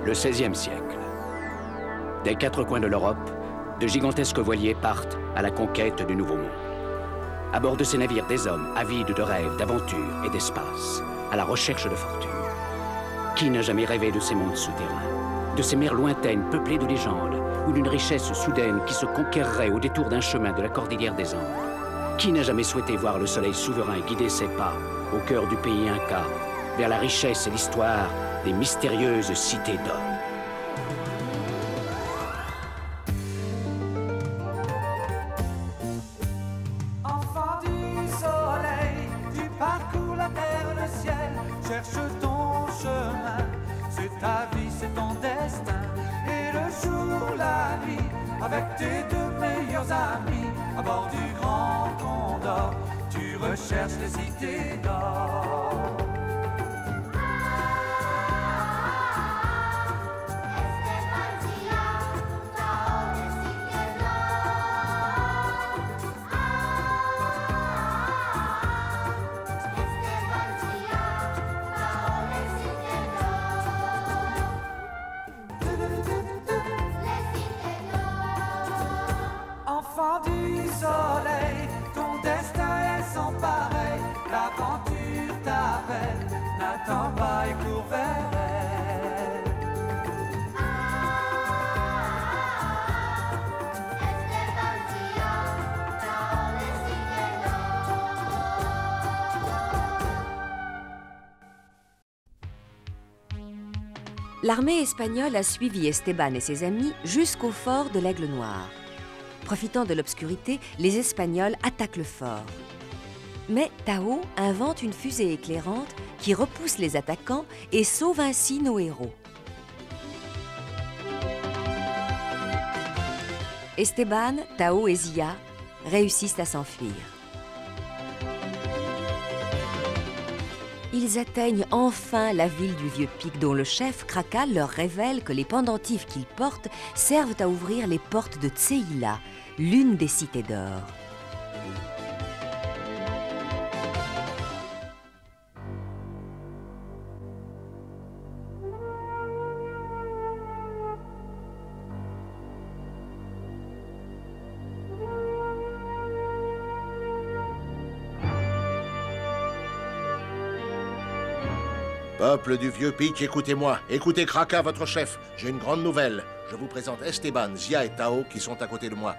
Le XVIe siècle. Des quatre coins de l'Europe, de gigantesques voiliers partent à la conquête du Nouveau Monde. À bord de ces navires, des hommes avides de rêves, d'aventures et d'espace, à la recherche de fortune. Qui n'a jamais rêvé de ces mondes souterrains, de ces mers lointaines peuplées de légendes, ou d'une richesse soudaine qui se conquerrait au détour d'un chemin de la cordillère des Andes? Qui n'a jamais souhaité voir le soleil souverain guider ses pas au cœur du pays Inca, vers la richesse et l'histoire des mystérieuses cités d'or? Enfant du soleil, tu parcours la terre, le ciel, cherche ton chemin. C'est ta vie, c'est ton destin. Et le jour, la nuit, avec tes deux meilleurs amis, à bord du Grand Condor, tu recherches les cités d'or. Enfant du soleil, ton destin est sans pareil. L'aventure t'appelle, n'attends pas et cours vers elle. L'armée espagnole a suivi Esteban et ses amis jusqu'au fort de l'Aigle Noir. Profitant de l'obscurité, les Espagnols attaquent le fort. Mais Tao invente une fusée éclairante qui repousse les attaquants et sauve ainsi nos héros. Esteban, Tao et Zia réussissent à s'enfuir. Ils atteignent enfin la ville du Vieux-Pic dont le chef Kraka leur révèle que les pendentifs qu'ils portent servent à ouvrir les portes de Tseila, l'une des cités d'or. Peuple du Vieux-Pic, écoutez-moi. Écoutez Kraka, votre chef. J'ai une grande nouvelle. Je vous présente Esteban, Zia et Tao qui sont à côté de moi.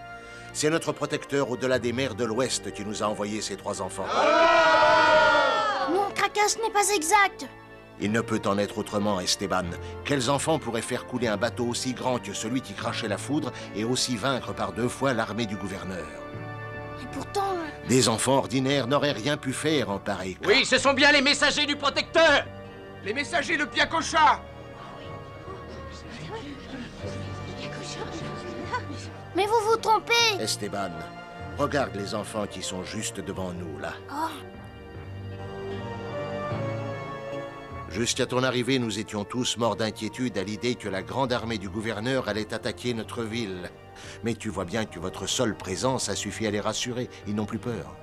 C'est notre protecteur au-delà des mers de l'Ouest qui nous a envoyé ces trois enfants. Non, Kraka, ce n'est pas exact. Il ne peut en être autrement, Esteban. Quels enfants pourraient faire couler un bateau aussi grand que celui qui crachait la foudre et aussi vaincre par 2 fois l'armée du gouverneur? Et pourtant... Des enfants ordinaires n'auraient rien pu faire en pareil cas. Oui, ce sont bien les messagers du protecteur! Les messagers de Piacocha! Mais vous vous trompez. Esteban, regarde les enfants qui sont juste devant nous, là. Oh. Jusqu'à ton arrivée, nous étions tous morts d'inquiétude à l'idée que la grande armée du gouverneur allait attaquer notre ville. Mais tu vois bien que votre seule présence a suffi à les rassurer. Ils n'ont plus peur.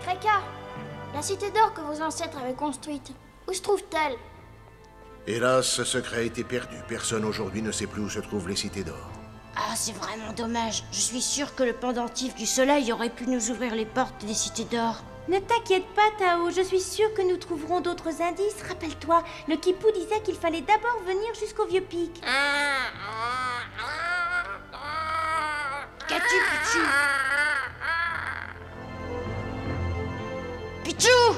Kraka, la cité d'or que vos ancêtres avaient construite, où se trouve-t-elle? Hélas, ce secret a été perdu. Personne aujourd'hui ne sait plus où se trouvent les cités d'or. Ah, c'est vraiment dommage. Je suis sûre que le pendentif du soleil aurait pu nous ouvrir les portes des cités d'or. Ne t'inquiète pas, Tao. Je suis sûre que nous trouverons d'autres indices. Rappelle-toi, le Kipou disait qu'il fallait d'abord venir jusqu'au Vieux-Pic. Qu'as-tu, Pichou? Pichou!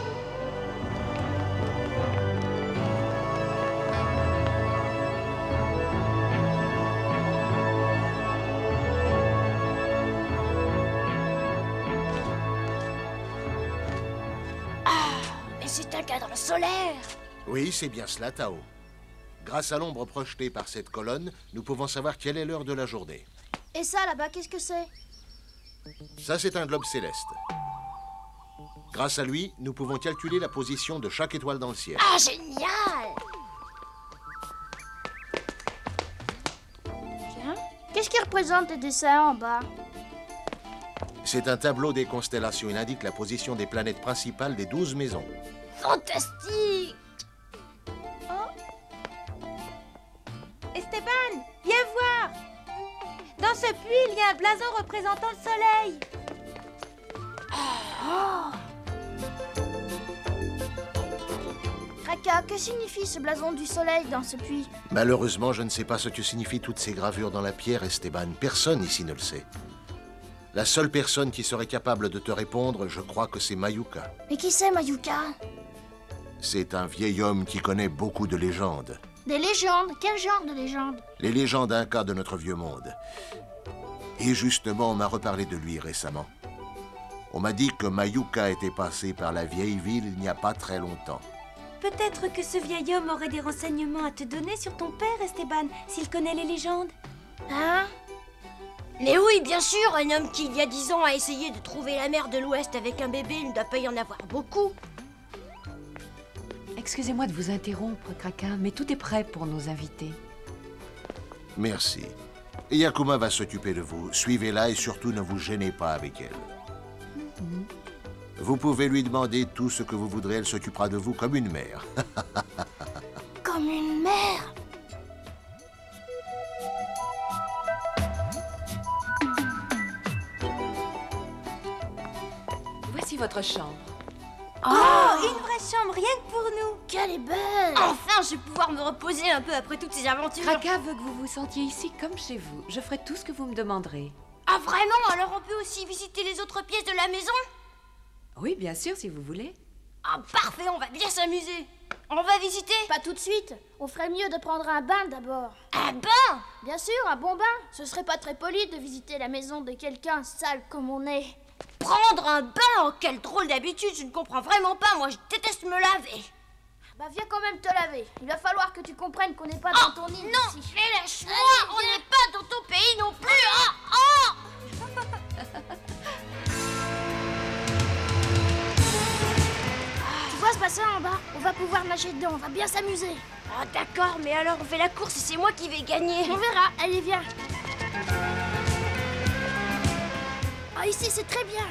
C'est un cadre solaire. Oui, c'est bien cela, Tao. Grâce à l'ombre projetée par cette colonne, nous pouvons savoir quelle est l'heure de la journée. Et ça, là-bas, qu'est-ce que c'est? Ça, c'est un globe céleste. Grâce à lui, nous pouvons calculer la position de chaque étoile dans le ciel. Ah, génial! Tiens, qu'est-ce qui représente les dessins en bas? C'est un tableau des constellations. Il indique la position des planètes principales des 12 maisons. Fantastique! Esteban, viens voir! Dans ce puits, il y a un blason représentant le soleil. Kraka, que signifie ce blason du soleil dans ce puits? Malheureusement, je ne sais pas ce que signifient toutes ces gravures dans la pierre, Esteban. Personne ici ne le sait. La seule personne qui serait capable de te répondre, je crois que c'est Mayuka. Mais qui c'est, Mayuka? C'est un vieil homme qui connaît beaucoup de légendes. Des légendes? Quel genre de légendes? Les légendes incas de notre vieux monde. Et justement, on m'a reparlé de lui récemment. On m'a dit que Mayuka était passé par la vieille ville il n'y a pas très longtemps. Peut-être que ce vieil homme aurait des renseignements à te donner sur ton père, Esteban, s'il connaît les légendes. Hein? Mais oui, bien sûr, un homme qui, il y a 10 ans, a essayé de trouver la mer de l'Ouest avec un bébé, il ne doit pas y en avoir beaucoup. Excusez-moi de vous interrompre, Kraka, mais tout est prêt pour nos invités. Merci. Et Yakuma va s'occuper de vous. Suivez-la et surtout ne vous gênez pas avec elle. Vous pouvez lui demander tout ce que vous voudrez, elle s'occupera de vous comme une mère. Comme une mère? Voici votre chambre. Oh, une vraie chambre, rien que pour nous. Qu'elle est belle! Enfin, je vais pouvoir me reposer un peu après toutes ces aventures. Kraka veut que vous vous sentiez ici comme chez vous. Je ferai tout ce que vous me demanderez. Ah, vraiment? Alors on peut aussi visiter les autres pièces de la maison? Oui, bien sûr, si vous voulez. Ah, parfait, on va bien s'amuser. On va visiter? Pas tout de suite. On ferait mieux de prendre un bain d'abord. Un bain? Bien sûr, un bon bain. Ce serait pas très poli de visiter la maison de quelqu'un sale comme on est. Prendre un bain? Oh, quelle drôle d'habitude, je ne comprends vraiment pas. Moi, je déteste me laver. Bah viens quand même te laver. Il va falloir que tu comprennes qu'on n'est pas Oh, dans ton île non, ici. mais lâche-moi, on n'est pas dans ton pays non plus. Tu vois ce bassin en bas? On va pouvoir nager dedans, on va bien s'amuser. Oh, d'accord, mais alors on fait la course et c'est moi qui vais gagner. On verra, allez viens. Ah ici c'est très bien.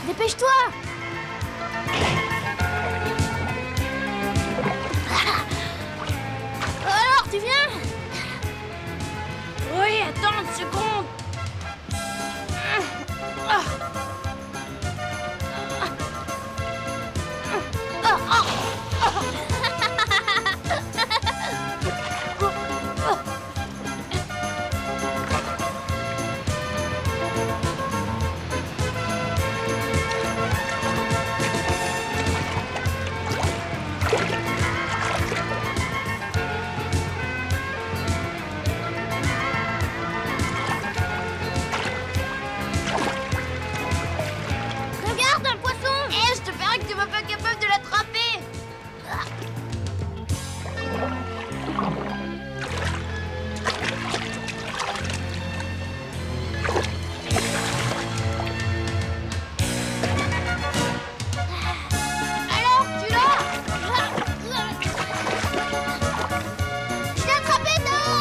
Dépêche-toi! Alors, tu viens? Oui, attends une seconde. Regarde un poisson! Eh, je te parie que tu m'as pas capable de l'attraper. Alors, tu l'as? Je l'ai attrapé, Tao!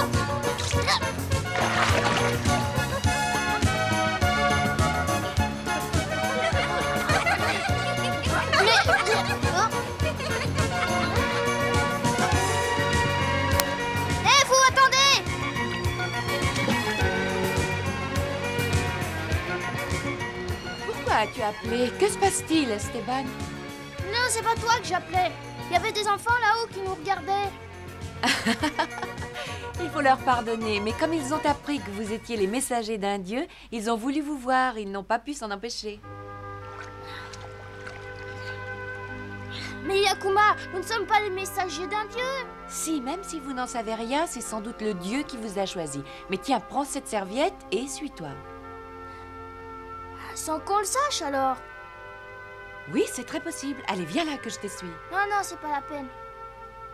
Eh, vous attendez! Pourquoi as-tu appelé? Que se passe-t-il, Esteban? Non, c'est pas toi que j'appelais. Il y avait des enfants là-haut qui nous regardaient. Il faut leur pardonner, mais comme ils ont appris que vous étiez les messagers d'un dieu, ils ont voulu vous voir, ils n'ont pas pu s'en empêcher. Mais Yakuma, nous ne sommes pas les messagers d'un dieu. Si, même si vous n'en savez rien, c'est sans doute le dieu qui vous a choisi. Mais tiens, prends cette serviette et essuie-toi. Sans qu'on le sache alors. Oui, c'est très possible. Allez, viens là que je t'essuie. Non, non, c'est pas la peine.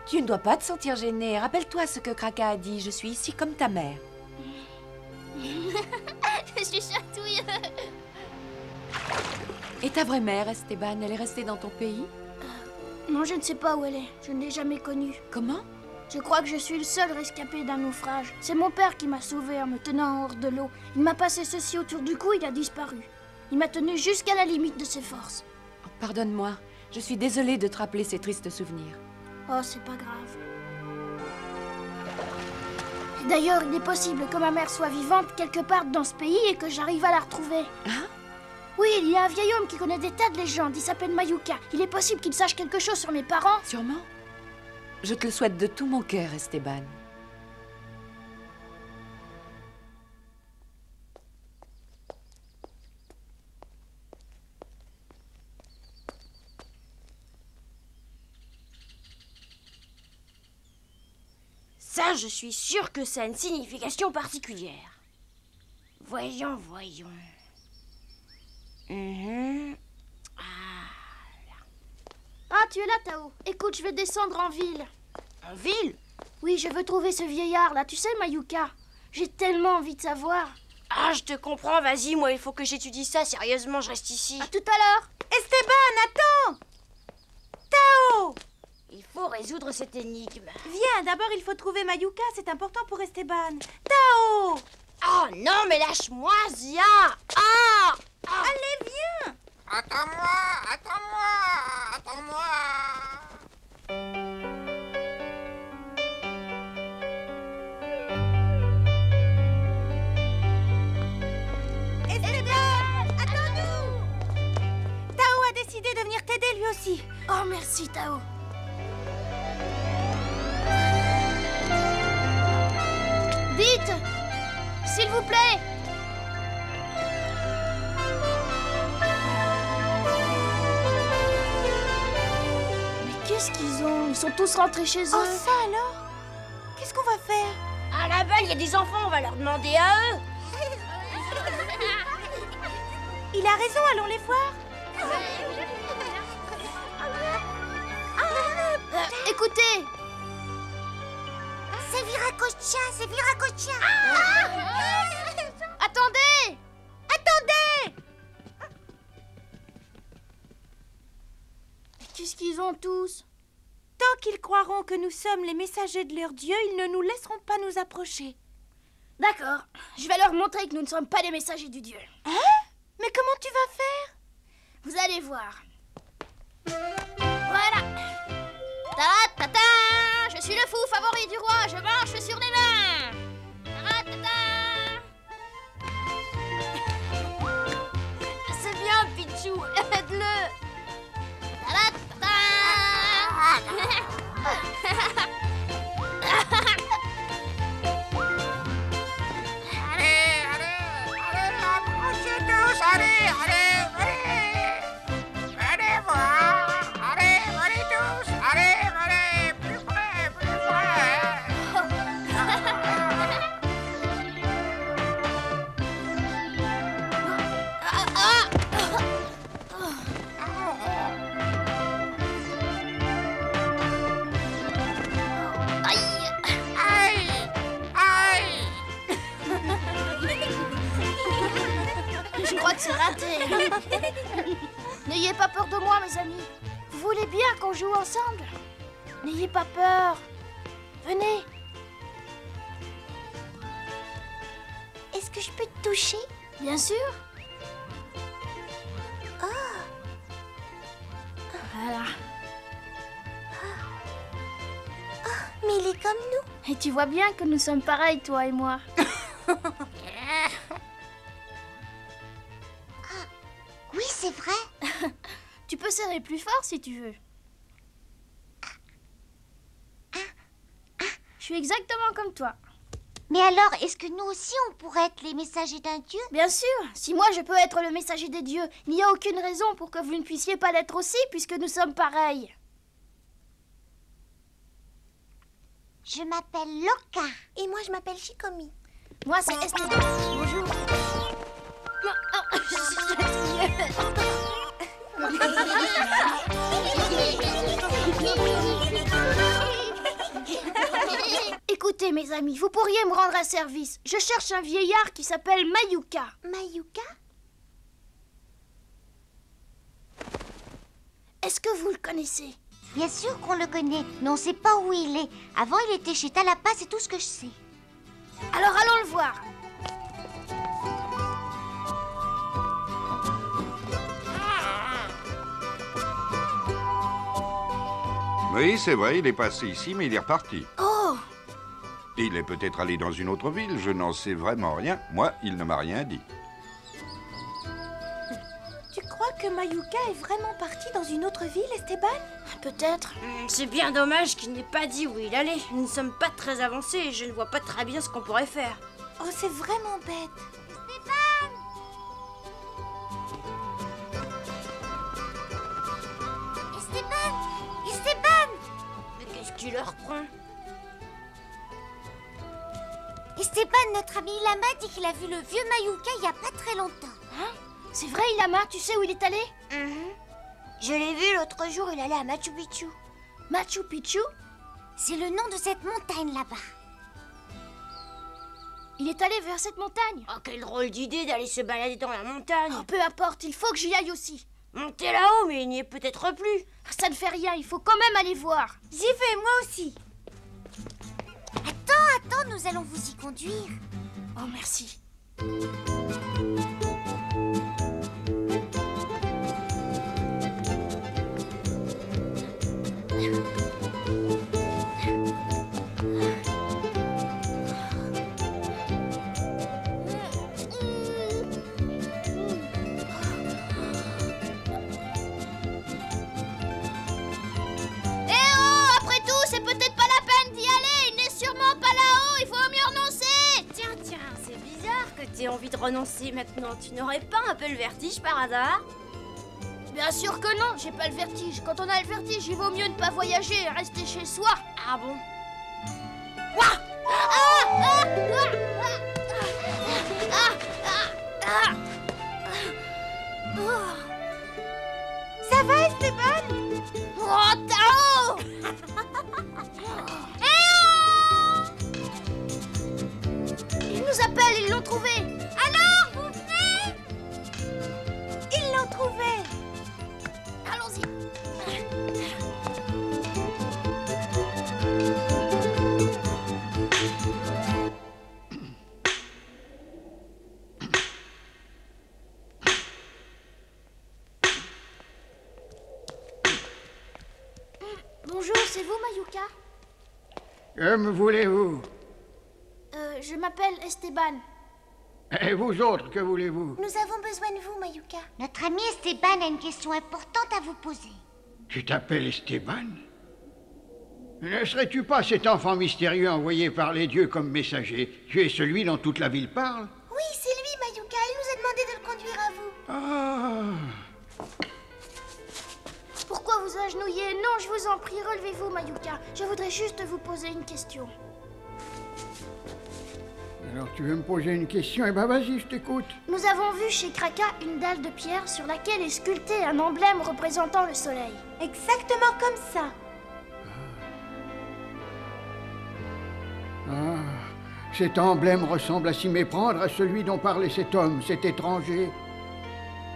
Tu ne dois pas te sentir gêné. Rappelle-toi ce que Kraka a dit. Je suis ici comme ta mère. Je suis chatouille. Et ta vraie mère, Esteban, elle est restée dans ton pays? Non, je ne sais pas où elle est. Je ne l'ai jamais connue. Comment? Je crois que je suis le seul rescapé d'un naufrage. C'est mon père qui m'a sauvé en me tenant hors de l'eau. Il m'a passé ceci autour du cou, il a disparu. Il m'a tenu jusqu'à la limite de ses forces. Oh, pardonne-moi, je suis désolée de te rappeler ces tristes souvenirs. Oh, c'est pas grave. D'ailleurs, il est possible que ma mère soit vivante quelque part dans ce pays et que j'arrive à la retrouver. Hein? Oui, il y a un vieil homme qui connaît des tas de légendes. Il s'appelle Mayuka. Il est possible qu'il sache quelque chose sur mes parents. Sûrement. Je te le souhaite de tout mon cœur, Esteban. Ça, je suis sûre que ça a une signification particulière. Voyons. Ah, tu es là, Tao. Écoute, je vais descendre en ville. En ville? Oui, je veux trouver ce vieillard là. Tu sais, Mayuka, j'ai tellement envie de savoir. Ah, je te comprends, vas-y, moi, il faut que j'étudie ça. Sérieusement, je reste ici. À tout à l'heure. Esteban, attends! Tao! Il faut résoudre cette énigme. Viens, d'abord il faut trouver Mayuka, c'est important pour Esteban. Tao! Oh non, mais lâche-moi, Zia! Ah! Allez, viens! Attends-moi! Esteban, attends-nous! Tao a décidé de venir t'aider lui aussi. Oh, merci, Tao. Vite! S'il vous plaît! Mais qu'est-ce qu'ils ont? Ils sont tous rentrés chez eux. Oh, ça alors? Qu'est-ce qu'on va faire? Ah, là-bas, il y a des enfants, on va leur demander à eux. Il a raison, allons les voir. Écoutez! C'est Viracocha! Attendez! Mais qu'est-ce qu'ils ont tous? Tant qu'ils croiront que nous sommes les messagers de leur Dieu, ils ne nous laisseront pas nous approcher. D'accord, je vais leur montrer que nous ne sommes pas les messagers du Dieu. Hein? Mais comment tu vas faire? Vous allez voir. Voilà. Ta-ta-ta! Je suis le fou favori du roi, je marche sur les mains. Ta-ta-ta! C'est bien, Pichou, aide-le. Ta-ta-ta! Allez, approchez tous, allez voir, allez tous, allez, plus près. Aïe. Je crois que c'est raté. N'ayez pas peur de moi, mes amis. Vous voulez bien qu'on joue ensemble? N'ayez pas peur. Venez. Est-ce que je peux te toucher? Bien sûr. Voilà. Mais il est comme nous. Et tu vois bien que nous sommes pareils, toi et moi. Oui, c'est vrai. Tu peux serrer plus fort si tu veux. Je suis exactement comme toi. Mais alors, est-ce que nous aussi, on pourrait être les messagers d'un Dieu? Bien sûr, si moi je peux être le messager des dieux, il n'y a aucune raison pour que vous ne puissiez pas l'être aussi, puisque nous sommes pareils. Je m'appelle Loka. Et moi, je m'appelle Shikomi. Moi, c'est Esteban. Bonjour. Écoutez, mes amis, vous pourriez me rendre un service. Je cherche un vieillard qui s'appelle Mayuka. Mayuka? Est-ce que vous le connaissez? Bien sûr qu'on le connaît, mais on sait pas où il est. Avant, il était chez Talapa, c'est tout ce que je sais. Alors allons le voir. Oui, c'est vrai, il est passé ici, mais il est reparti. Oh! Il est peut-être allé dans une autre ville, je n'en sais vraiment rien. Moi, il ne m'a rien dit. Tu crois que Mayuka est vraiment parti dans une autre ville, Esteban? Peut-être. C'est bien dommage qu'il n'ait pas dit où il allait. Nous ne sommes pas très avancés et je ne vois pas très bien ce qu'on pourrait faire. Oh, c'est vraiment bête. Esteban! Mais qu'est-ce qui leur prend? Esteban, notre ami Lama dit qu'il a vu le vieux Mayuka il y a pas très longtemps. Hein? C'est vrai, Ilama, tu sais où il est allé? Je l'ai vu l'autre jour, il allait à Machu Picchu. Machu Picchu? C'est le nom de cette montagne là-bas. Il est allé vers cette montagne? Oh, quelle drôle d'idée d'aller se balader dans la montagne. Oh, peu importe, il faut que j'y aille aussi. Monter là-haut, mais il n'y est peut-être plus. Ça ne fait rien, il faut quand même aller voir. J'y vais, moi aussi. Attends, nous allons vous y conduire. Oh, merci. T'as envie de renoncer maintenant, tu n'aurais pas un peu le vertige par hasard? Bien sûr que non, j'ai pas le vertige. Quand on a le vertige, il vaut mieux ne pas voyager et rester chez soi. Ah bon? Ça va, Esteban? Oh, Tao! Ils nous appellent, ils l'ont trouvé. Alors, vous venez? Ils l'ont trouvé. Allons-y. Bonjour, c'est vous, Mayuka? Que me voulez-vous? Je m'appelle Esteban. Et vous autres, que voulez-vous? Nous avons besoin de vous, Mayuka. Notre ami Esteban a une question importante à vous poser. Tu t'appelles Esteban? Ne serais-tu pas cet enfant mystérieux envoyé par les dieux comme messager? Tu es celui dont toute la ville parle? Oui, c'est lui, Mayuka. Il nous a demandé de le conduire à vous. Ah! Pourquoi vous agenouiller? Non, je vous en prie, relevez-vous, Mayuka. Je voudrais juste vous poser une question. Alors tu veux me poser une question? Eh ben vas-y, je t'écoute. Nous avons vu chez Kraka une dalle de pierre sur laquelle est sculpté un emblème représentant le soleil. Exactement comme ça. Ah, cet emblème ressemble à s'y méprendre à celui dont parlait cet homme, cet étranger.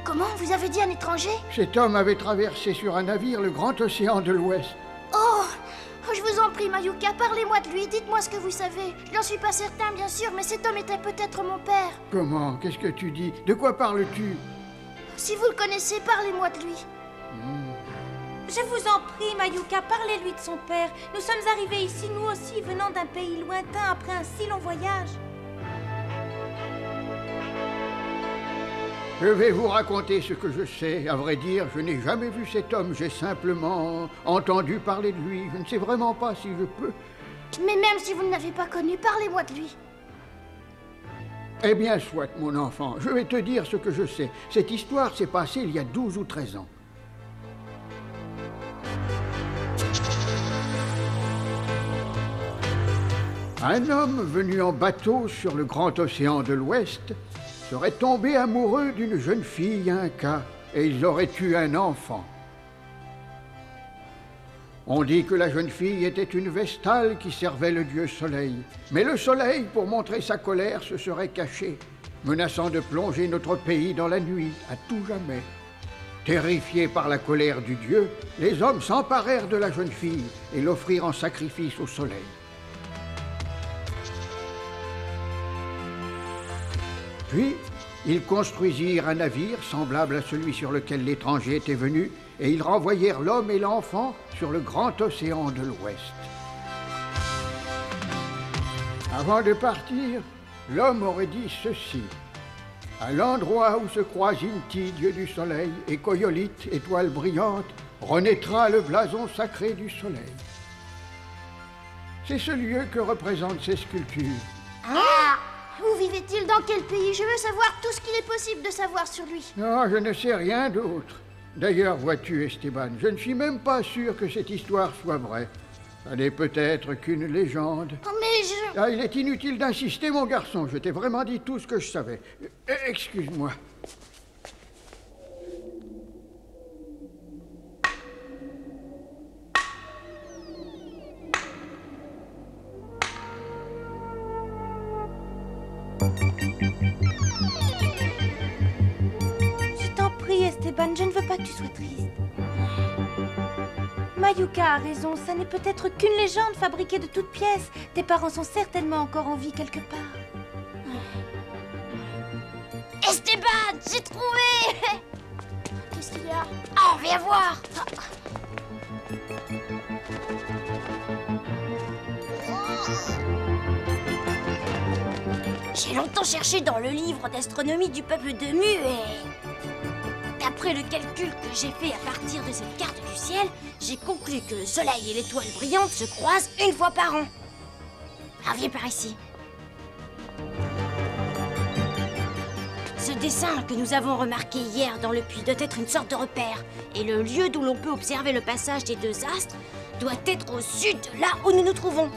Comment? Vous avez dit un étranger? Cet homme avait traversé sur un navire le grand océan de l'Ouest. Oh! Je vous en prie, Mayuka, parlez-moi de lui, dites-moi ce que vous savez. Je n'en suis pas certain, bien sûr, mais cet homme était peut-être mon père. Comment? Qu'est-ce que tu dis? De quoi parles-tu? Si vous le connaissez, parlez-moi de lui. Je vous en prie, Mayuka, parlez-lui de son père. Nous sommes arrivés ici, nous aussi, venant d'un pays lointain après un si long voyage. Je vais vous raconter ce que je sais. À vrai dire, je n'ai jamais vu cet homme. J'ai simplement entendu parler de lui. Je ne sais vraiment pas si je peux. Mais même si vous ne l'avez pas connu, parlez-moi de lui. Eh bien, soit, mon enfant. Je vais te dire ce que je sais. Cette histoire s'est passée il y a 12 ou 13 ans. Un homme venu en bateau sur le grand océan de l'Ouest serait tombé amoureux d'une jeune fille inca et ils auraient eu un enfant. On dit que la jeune fille était une Vestale qui servait le dieu Soleil. Mais le Soleil, pour montrer sa colère, se serait caché, menaçant de plonger notre pays dans la nuit, à tout jamais. Terrifiés par la colère du dieu, les hommes s'emparèrent de la jeune fille et l'offrirent en sacrifice au soleil. Puis, ils construisirent un navire semblable à celui sur lequel l'étranger était venu, et ils renvoyèrent l'homme et l'enfant sur le grand océan de l'Ouest. Avant de partir, l'homme aurait dit ceci. À l'endroit où se croisent Inti, dieu du soleil, et Koyolite, étoile brillante, renaîtra le blason sacré du soleil. C'est ce lieu que représentent ces sculptures. Ah! Où vivait-il? Dans quel pays? Je veux savoir tout ce qu'il est possible de savoir sur lui. Non, je ne sais rien d'autre. D'ailleurs, vois-tu, Esteban, je ne suis même pas sûr que cette histoire soit vraie. Ça n'est peut-être qu'une légende. Oh, mais je... Ah, il est inutile d'insister, mon garçon. Je t'ai vraiment dit tout ce que je savais. Excuse-moi. Je t'en prie, Esteban, je ne veux pas que tu sois triste. Mayuka a raison, ça n'est peut-être qu'une légende fabriquée de toutes pièces. Tes parents sont certainement encore en vie quelque part. Esteban, j'ai trouvé! Qu'est-ce qu'il y a? Oh, viens voir! J'ai longtemps cherché dans le livre d'astronomie du peuple de Mu et... D'après le calcul que j'ai fait à partir de cette carte du ciel, j'ai conclu que le soleil et l'étoile brillante se croisent une fois par an. Alors viens par ici. Ce dessin que nous avons remarqué hier dans le puits doit être une sorte de repère. Et le lieu d'où l'on peut observer le passage des deux astres doit être au sud de là où nous nous trouvons.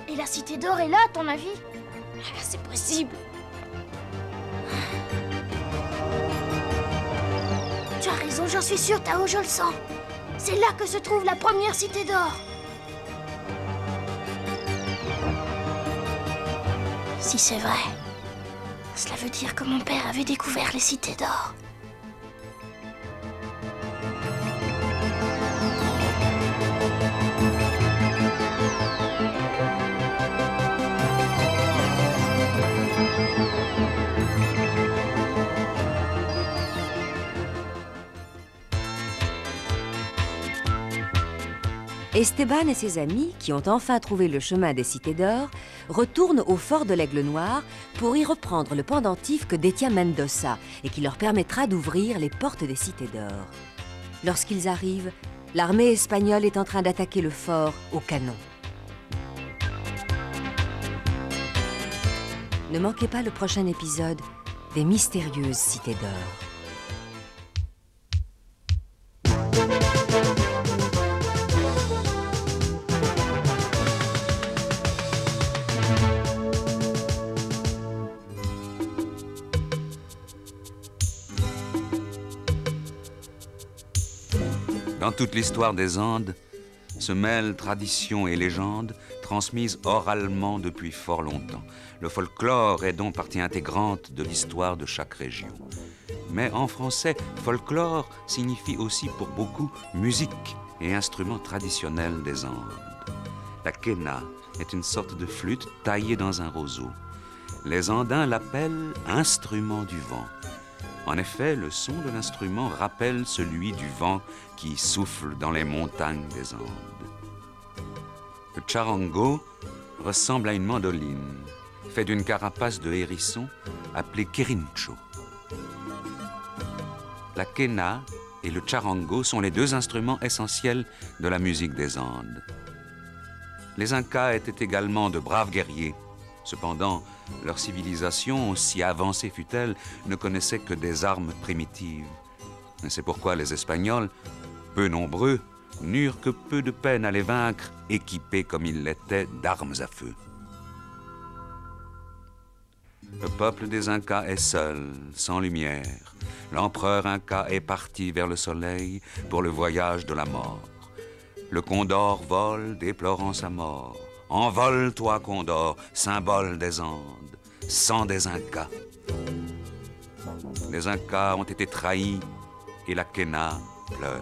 Et la cité d'or est là, à ton avis? Ah, c'est possible. Tu as raison, j'en suis sûre, Tao, je le sens. C'est là que se trouve la première cité d'or. Si c'est vrai, cela veut dire que mon père avait découvert les cités d'or. Esteban et ses amis, qui ont enfin trouvé le chemin des cités d'or, retournent au fort de l'Aigle Noir pour y reprendre le pendentif que détient Mendoza et qui leur permettra d'ouvrir les portes des cités d'or. Lorsqu'ils arrivent, l'armée espagnole est en train d'attaquer le fort au canon. Ne manquez pas le prochain épisode des mystérieuses cités d'or. Dans toute l'histoire des Andes, se mêlent tradition et légendes transmises oralement depuis fort longtemps. Le folklore est donc partie intégrante de l'histoire de chaque région. Mais en français, folklore signifie aussi pour beaucoup musique et instrument traditionnel des Andes. La quena est une sorte de flûte taillée dans un roseau. Les Andins l'appellent instrument du vent. En effet, le son de l'instrument rappelle celui du vent qui souffle dans les montagnes des Andes. Le charango ressemble à une mandoline, fait d'une carapace de hérisson appelée querincho. La quena et le charango sont les deux instruments essentiels de la musique des Andes. Les Incas étaient également de braves guerriers. Cependant, leur civilisation, aussi avancée fut-elle, ne connaissait que des armes primitives. C'est pourquoi les Espagnols, peu nombreux, n'eurent que peu de peine à les vaincre, équipés comme ils l'étaient d'armes à feu. Le peuple des Incas est seul, sans lumière. L'empereur Inca est parti vers le soleil pour le voyage de la mort. Le condor vole, déplorant sa mort. Envole-toi, condor, symbole des Andes, sang des Incas. Les Incas ont été trahis et la Kenna pleure.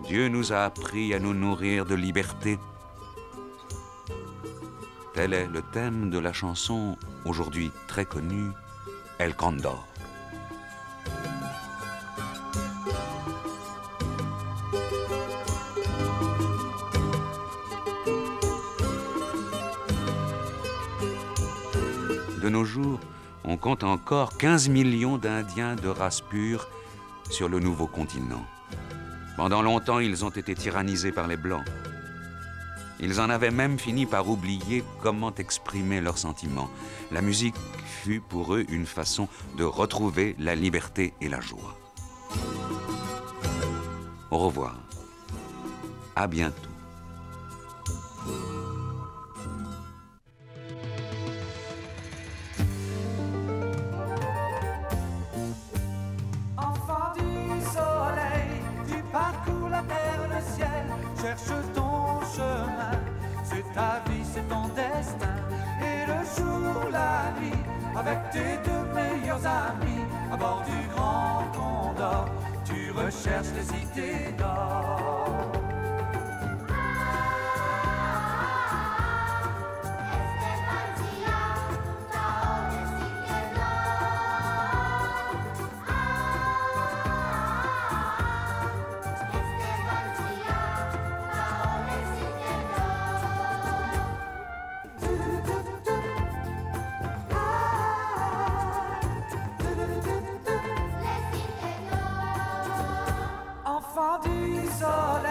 Dieu nous a appris à nous nourrir de liberté. Tel est le thème de la chanson, aujourd'hui très connue, El Condor. De nos jours, on compte encore 15 millions d'Indiens de race pure sur le nouveau continent. Pendant longtemps, ils ont été tyrannisés par les Blancs. Ils en avaient même fini par oublier comment exprimer leurs sentiments. La musique fut pour eux une façon de retrouver la liberté et la joie. Au revoir. À bientôt. Enfant du soleil, tu parcours la terre, le ciel, cherche ton chemin. C'est ta vie, c'est ton destin. Et le jour, la nuit, avec tes deux meilleurs amis, à bord du Grand Condor, tu recherches les idées d'or. Enfant du soleil,